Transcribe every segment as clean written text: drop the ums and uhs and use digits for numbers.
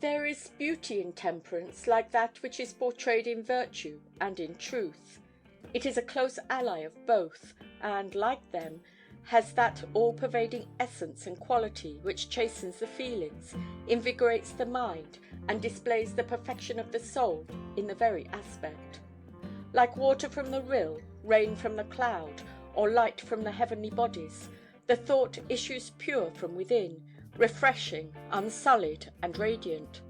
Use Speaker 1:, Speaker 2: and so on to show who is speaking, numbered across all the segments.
Speaker 1: There is beauty in temperance like that which is portrayed in virtue and in truth. It is a close ally of both, and, like them, has that all-pervading essence and quality which chastens the feelings, invigorates the mind, and displays the perfection of the soul in the very aspect. Like water from the rill, rain from the cloud, or light from the heavenly bodies, the thought issues pure from within, refreshing, unsullied, and radiant.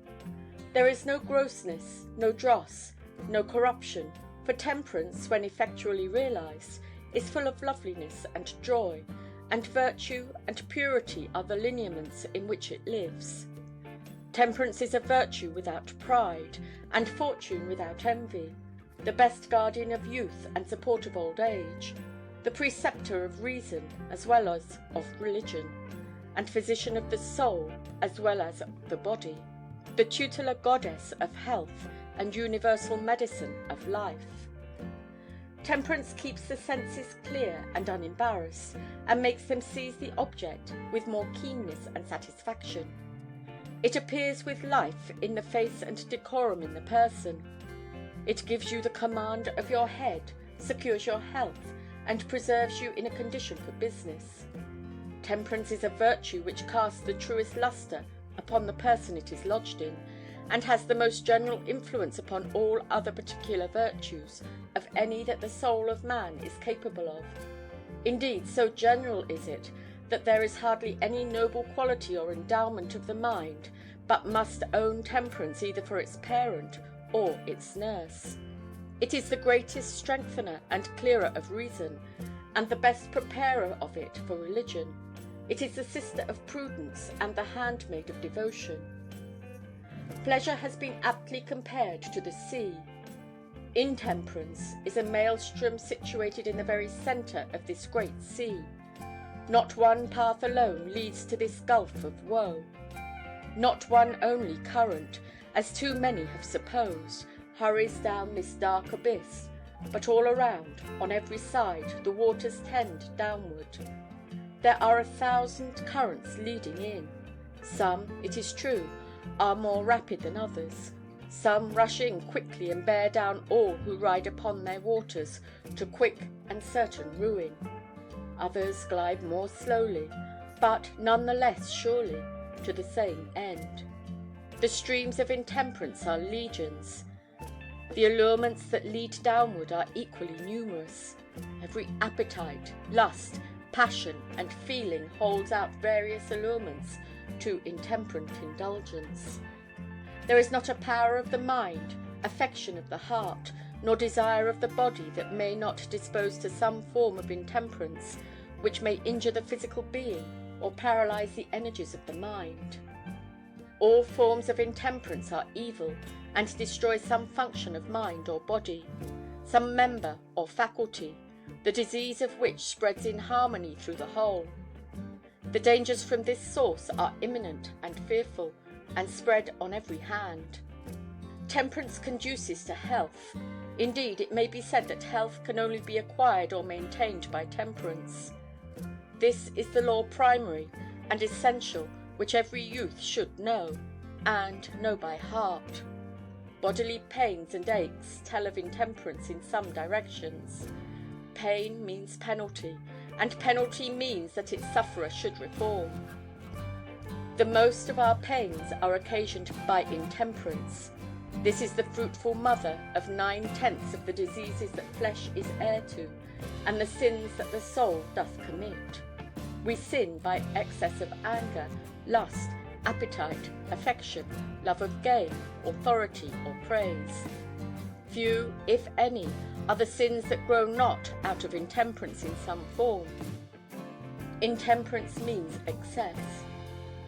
Speaker 1: There is no grossness, no dross, no corruption, for temperance, when effectually realized, is full of loveliness and joy, and virtue and purity are the lineaments in which it lives. Temperance is a virtue without pride, and fortune without envy, the best guardian of youth and support of old age, the preceptor of reason as well as of religion, and physician of the soul as well as the body, the tutelar goddess of health and universal medicine of life. Temperance keeps the senses clear and unembarrassed, and makes them seize the object with more keenness and satisfaction. It appears with life in the face and decorum in the person. It gives you the command of your head, secures your health, and preserves you in a condition for business. Temperance is a virtue which casts the truest lustre upon the person it is lodged in, and has the most general influence upon all other particular virtues of any that the soul of man is capable of. Indeed, so general is it, that there is hardly any noble quality or endowment of the mind but must own temperance either for its parent or its nurse. It is the greatest strengthener and clearer of reason, and the best preparer of it for religion. It is the sister of prudence and the handmaid of devotion. Pleasure has been aptly compared to the sea. Intemperance is a maelstrom situated in the very centre of this great sea. Not one path alone leads to this gulf of woe. Not one only current, as too many have supposed, hurries down this dark abyss, but all around, on every side, the waters tend downward. There are 1,000 currents leading in. Some, it is true, are more rapid than others. Some rush in quickly and bear down all who ride upon their waters to quick and certain ruin. Others glide more slowly, but none the less surely, to the same end. The streams of intemperance are legions. The allurements that lead downward are equally numerous. Every appetite, lust, passion, and feeling holds out various allurements to intemperate indulgence. There is not a power of the mind, affection of the heart, nor desire of the body that may not dispose to some form of intemperance, which may injure the physical being or paralyze the energies of the mind. All forms of intemperance are evil, and destroy some function of mind or body, some member or faculty, the disease of which spreads in harmony through the whole. The dangers from this source are imminent and fearful, and spread on every hand. Temperance conduces to health. Indeed, it may be said that health can only be acquired or maintained by temperance. This is the law primary and essential which every youth should know, and know by heart. Bodily pains and aches tell of intemperance in some directions. Pain means penalty, and penalty means that its sufferer should reform. The most of our pains are occasioned by intemperance. This is the fruitful mother of 9/10 of the diseases that flesh is heir to, and the sins that the soul doth commit. We sin by excess of anger, lust, appetite, affection, love of gain, authority, or praise. Few, if any, are the sins that grow not out of intemperance in some form. Intemperance means excess.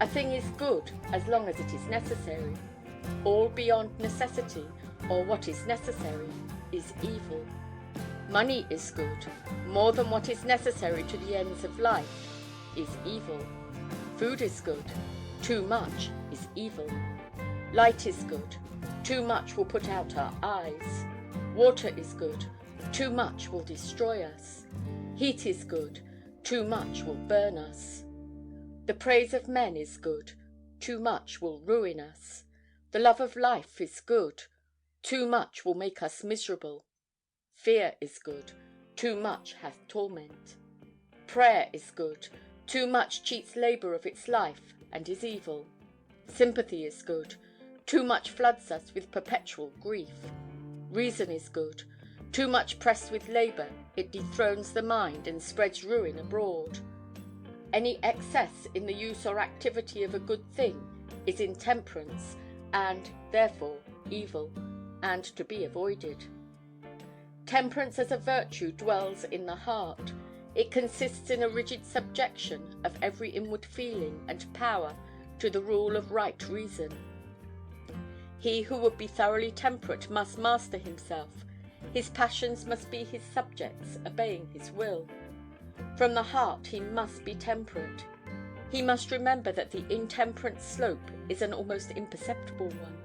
Speaker 1: A thing is good as long as it is necessary. All beyond necessity, or what is necessary, is evil. Money is good. More than what is necessary to the ends of life is evil. Food is good. Too much is evil. Light is good. Too much will put out our eyes. Water is good. Too much will destroy us. Heat is good. Too much will burn us. The praise of men is good. Too much will ruin us. The love of life is good. Too much will make us miserable. Fear is good. Too much hath torment. Prayer is good. Too much cheats labour of its life and is evil. Sympathy is good. Too much floods us with perpetual grief. Reason is good. Too much pressed with labour, it dethrones the mind and spreads ruin abroad. Any excess in the use or activity of a good thing is intemperance, and, therefore, evil, and to be avoided. Temperance as a virtue dwells in the heart. It consists in a rigid subjection of every inward feeling and power to the rule of right reason. He who would be thoroughly temperate must master himself. His passions must be his subjects, obeying his will. From the heart he must be temperate. He must remember that the intemperate slope is an almost imperceptible one,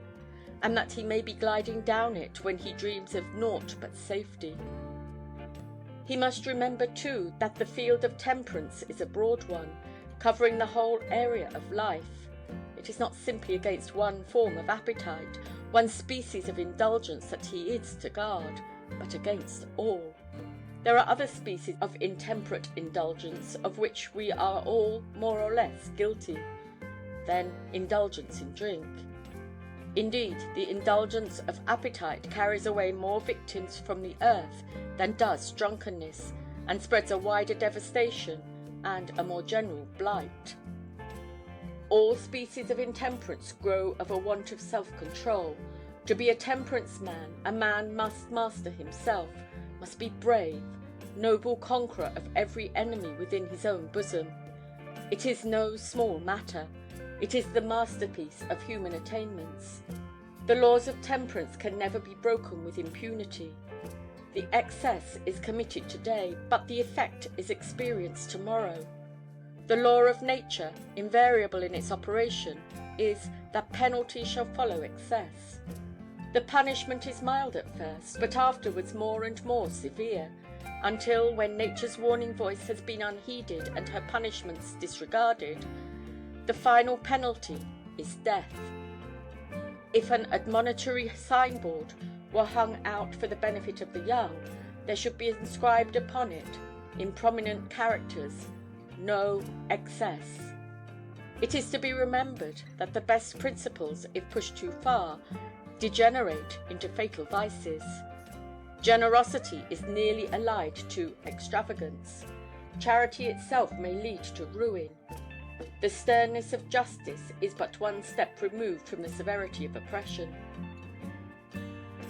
Speaker 1: and that he may be gliding down it when he dreams of naught but safety. He must remember, too, that the field of temperance is a broad one, covering the whole area of life. It is not simply against one form of appetite, one species of indulgence that he is to guard, but against all. There are other species of intemperate indulgence of which we are all more or less guilty. Then indulgence in drink. Indeed, the indulgence of appetite carries away more victims from the earth than does drunkenness, and spreads a wider devastation and a more general blight. All species of intemperance grow of a want of self-control. To be a temperance man, a man must master himself, must be brave, noble conqueror of every enemy within his own bosom. It is no small matter. It is the masterpiece of human attainments. The laws of temperance can never be broken with impunity. The excess is committed today, but the effect is experienced tomorrow. The law of nature, invariable in its operation, is that penalty shall follow excess. The punishment is mild at first, but afterwards more and more severe, until, when nature's warning voice has been unheeded and her punishments disregarded, the final penalty is death. If an admonitory signboard were hung out for the benefit of the young, there should be inscribed upon it, in prominent characters, "No excess." It is to be remembered that the best principles, if pushed too far, degenerate into fatal vices. Generosity is nearly allied to extravagance. Charity itself may lead to ruin. The sternness of justice is but one step removed from the severity of oppression.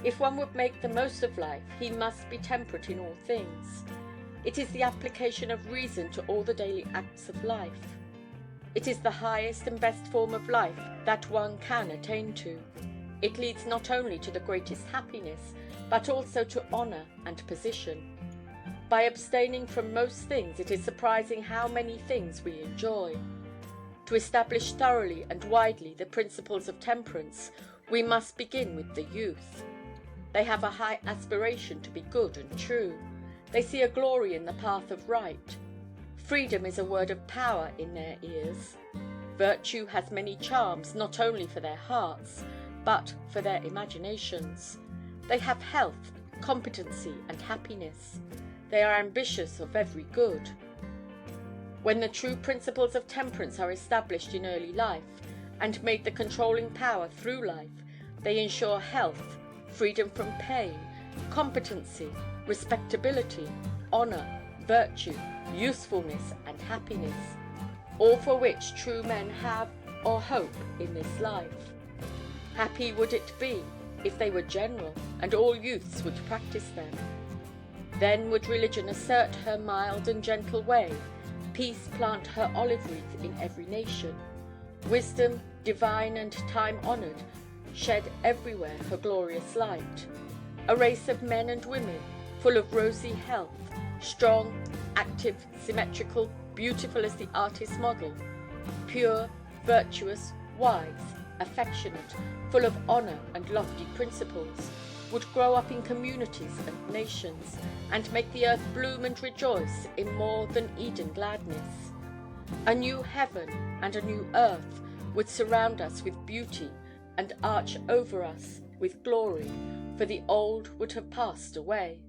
Speaker 1: If one would make the most of life, he must be temperate in all things. It is the application of reason to all the daily acts of life. It is the highest and best form of life that one can attain to. It leads not only to the greatest happiness, but also to honour and position. By abstaining from most things, it is surprising how many things we enjoy. To establish thoroughly and widely the principles of temperance, we must begin with the youth. They have a high aspiration to be good and true. They see a glory in the path of right. Freedom is a word of power in their ears. Virtue has many charms not only for their hearts, but for their imaginations. They have health, competency, and happiness. They are ambitious of every good. When the true principles of temperance are established in early life, and made the controlling power through life, they ensure health, freedom from pain, competency, respectability, honour, virtue, usefulness, and happiness, all for which true men have or hope in this life. Happy would it be if they were general, and all youths would practice them. Then would religion assert her mild and gentle way, peace plant her olive wreath in every nation, wisdom, divine and time-honoured, shed everywhere her glorious light. A race of men and women, full of rosy health, strong, active, symmetrical, beautiful as the artist's model, pure, virtuous, wise, affectionate, full of honour and lofty principles, would grow up in communities and nations, and make the earth bloom and rejoice in more than Eden gladness. A new heaven and a new earth would surround us with beauty and arch over us with glory, for the old would have passed away.